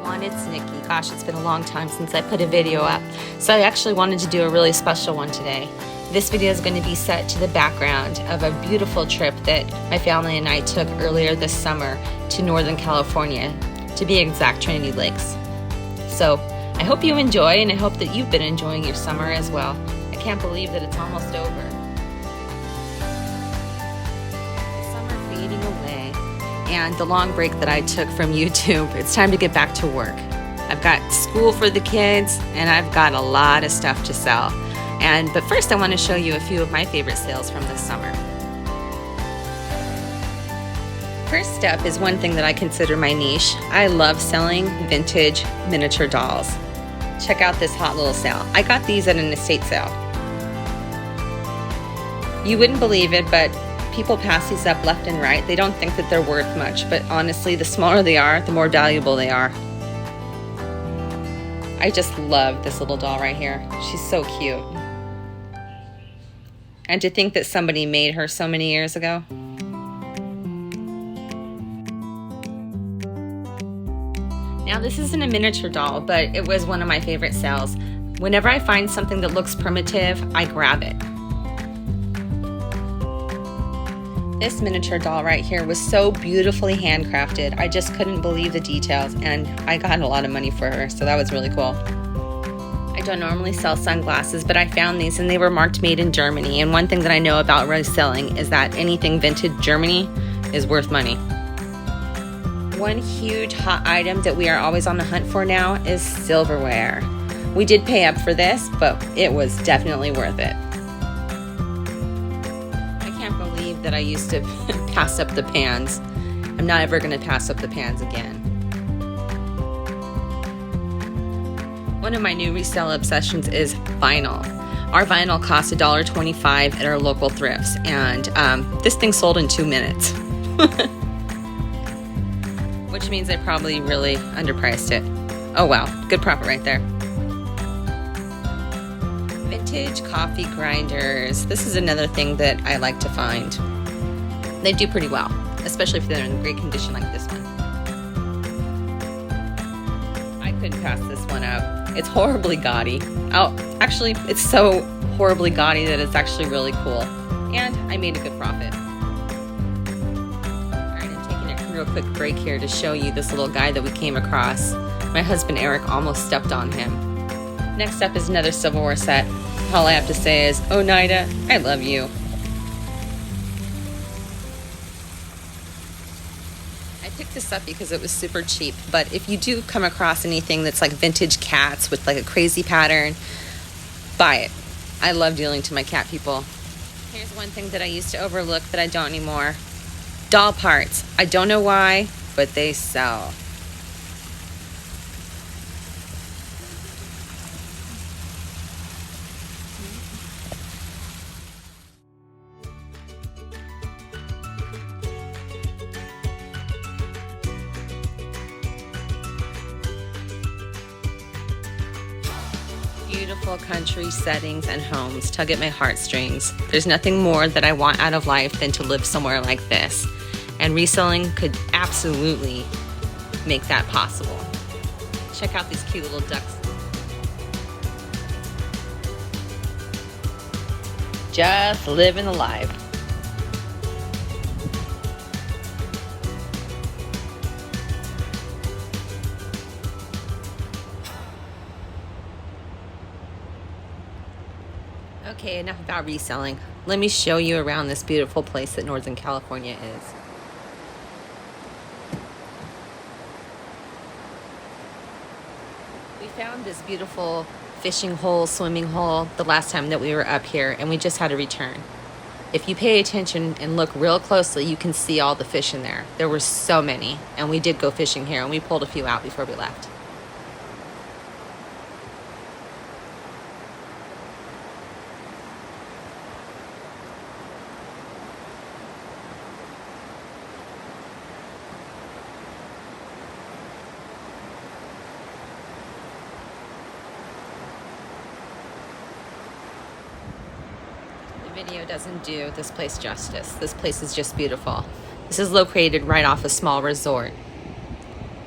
everyone, it's Nikki. Gosh, it's been a long time since I put a video up, so I actually wanted to do a really special one today. This video is going to be set to the background of a beautiful trip that my family and I took earlier this summer to Northern California, to be exact, Trinity Lakes. So I hope you enjoy, and I hope that you've been enjoying your summer as well. I can't believe that it's almost over. The summer fading away, and the long break that I took from YouTube, it's time to get back to work. I've got school for the kids, and I've got a lot of stuff to sell. But first I want to show you a few of my favorite sales from this summer. First up is one thing that I consider my niche. I love selling vintage miniature dolls. Check out this hot little sale. I got these at an estate sale. You wouldn't believe it, but people pass these up left and right. They don't think that they're worth much, but honestly, the smaller they are, the more valuable they are. I just love this little doll right here. She's so cute. And to think that somebody made her so many years ago. Now, this isn't a miniature doll, but it was one of my favorite sales. Whenever I find something that looks primitive, I grab it. This miniature doll right here was so beautifully handcrafted. I just couldn't believe the details, and I got a lot of money for her, so that was really cool. I don't normally sell sunglasses, but I found these and they were marked made in Germany. And one thing that I know about reselling is that anything vintage Germany is worth money. One huge hot item that we are always on the hunt for now is silverware. We did pay up for this, but it was definitely worth it. I can't believe that I used to pass up the pans. I'm not ever going to pass up the pans again. One of my new resale obsessions is vinyl. Our vinyl costs $1.25 at our local thrifts, and this thing sold in 2 minutes. Which means I probably really underpriced it. Oh wow, good profit right there. Vintage coffee grinders. This is another thing that I like to find. They do pretty well, especially if they're in great condition like this one. I couldn't pass this one up. It's horribly gaudy. Oh, actually, it's so horribly gaudy that it's actually really cool. And I made a good profit. Alright, I'm taking a real quick break here to show you this little guy that we came across. My husband Eric almost stepped on him. Next up is another silverware set. All I have to say is, Oneida, I love you. I picked this up because it was super cheap, but if you do come across anything that's like vintage cats with like a crazy pattern, buy it. I love dealing to my cat people. Here's one thing that I used to overlook that I don't anymore. Doll parts. I don't know why, but they sell. Beautiful country settings and homes tug at my heartstrings. There's nothing more that I want out of life than to live somewhere like this. And reselling could absolutely make that possible. Check out these cute little ducks. Just living the life. Okay, enough about reselling. Let me show you around this beautiful place that Northern California is. We found this beautiful fishing hole, swimming hole, the last time that we were up here, and we just had to return. If you pay attention and look real closely, you can see all the fish in there. There were so many, and we did go fishing here, and we pulled a few out before we left. Video doesn't do this place justice. This place is just beautiful. This is located right off a small resort.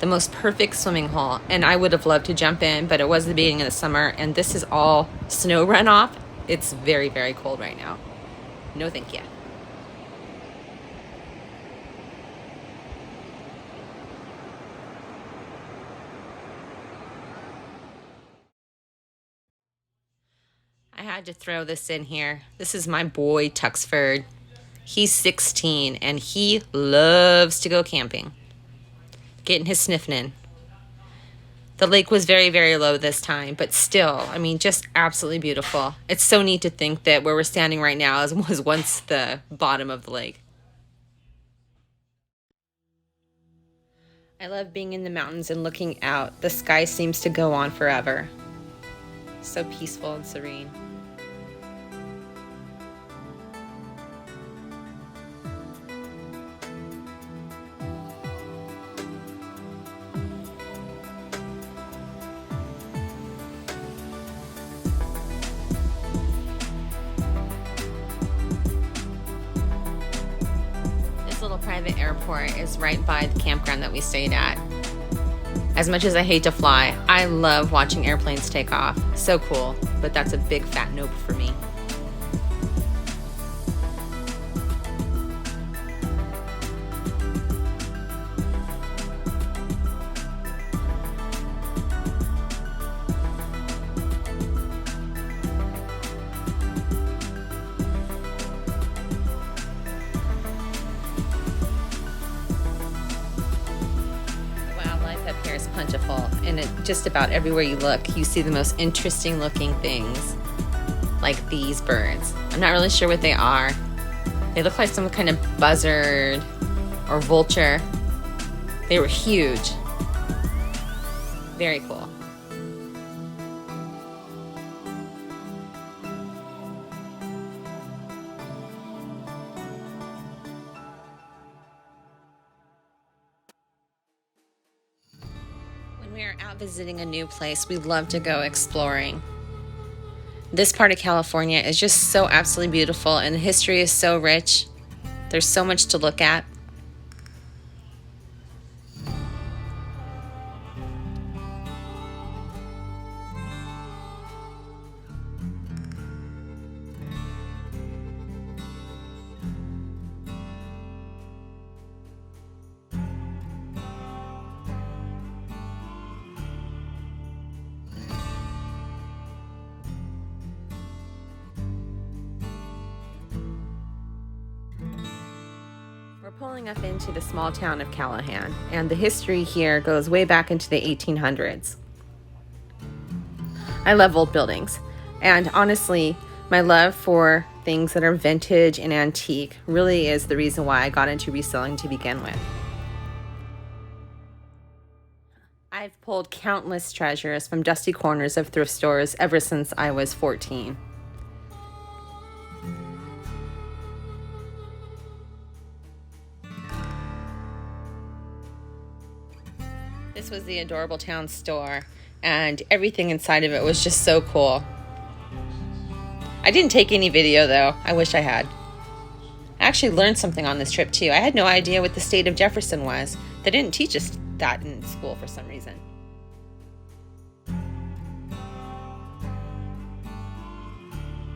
The most perfect swimming hole, and I would have loved to jump in, but it was the beginning of the summer, and this is all snow runoff. It's very, very cold right now. No thank you. I had to throw this in here. This is my boy Tuxford. He's 16 and he loves to go camping, getting his sniffing in. The lake was very, very low this time, but still, I mean, just absolutely beautiful. It's so neat to think that where we're standing right now was once the bottom of the lake. I love being in the mountains and looking out. The sky seems to go on forever. So peaceful and serene. Private airport is right by the campground that we stayed at. As much as I hate to fly, I love watching airplanes take off. So cool, but that's a big fat nope for me. Is plentiful, and just about everywhere you look you see the most interesting looking things, like these birds. I'm not really sure what they are. They look like some kind of buzzard or vulture. They were huge. Very cool. When we are out visiting a new place, we love to go exploring. This part of California is just so absolutely beautiful, and the history is so rich. There's so much to look at. We're pulling up into the small town of Callahan, and the history here goes way back into the 1800s. I love old buildings, and honestly, my love for things that are vintage and antique really is the reason why I got into reselling to begin with. I've pulled countless treasures from dusty corners of thrift stores ever since I was 14. This was the Adorable Town store, and everything inside of it was just so cool. I didn't take any video though. I wish I had. I actually learned something on this trip too. I had no idea what the state of Jefferson was. They didn't teach us that in school for some reason.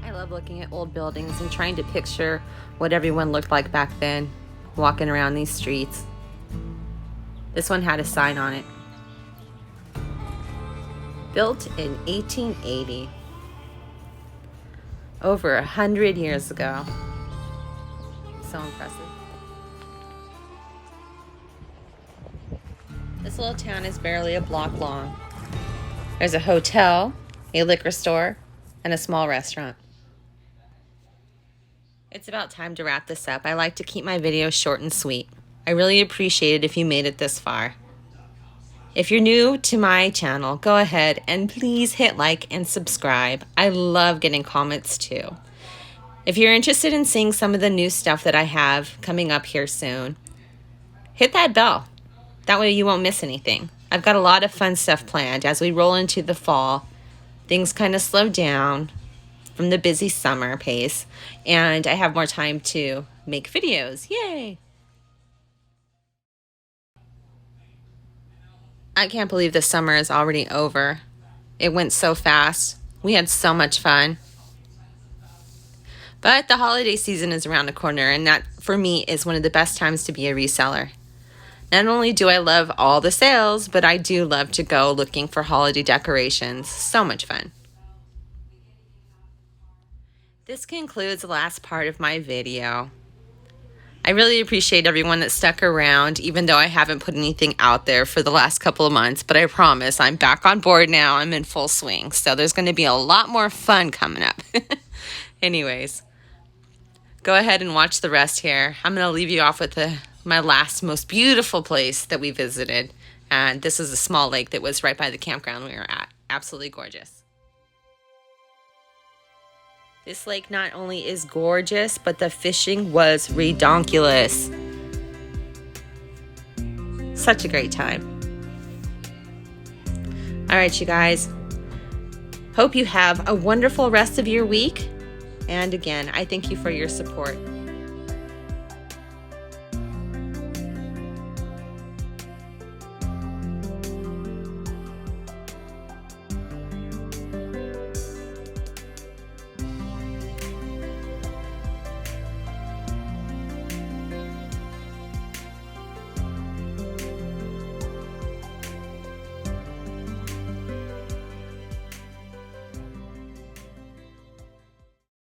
I love looking at old buildings and trying to picture what everyone looked like back then, walking around these streets. This one had a sign on it. Built in 1880. Over 100 years ago. So impressive. This little town is barely a block long. There's a hotel, a liquor store, and a small restaurant. It's about time to wrap this up. I like to keep my videos short and sweet. I really appreciate it if you made it this far. If you're new to my channel, go ahead and please hit like and subscribe. I love getting comments too. If you're interested in seeing some of the new stuff that I have coming up here soon, hit that bell. That way you won't miss anything. I've got a lot of fun stuff planned as we roll into the fall. Things kind of slow down from the busy summer pace, and I have more time to make videos. Yay! I can't believe the summer is already over. It went so fast. We had so much fun. But the holiday season is around the corner, and that, for me, is one of the best times to be a reseller. Not only do I love all the sales, but I do love to go looking for holiday decorations. So much fun. This concludes the last part of my video. I really appreciate everyone that stuck around, even though I haven't put anything out there for the last couple of months, but I promise I'm back on board now. I'm in full swing, so there's going to be a lot more fun coming up. Anyways, go ahead and watch the rest here. I'm going to leave you off with my last most beautiful place that we visited, and this is a small lake that was right by the campground we were at. Absolutely gorgeous. This lake not only is gorgeous, but the fishing was redonkulous. Such a great time. All right, you guys. Hope you have a wonderful rest of your week. And again, I thank you for your support.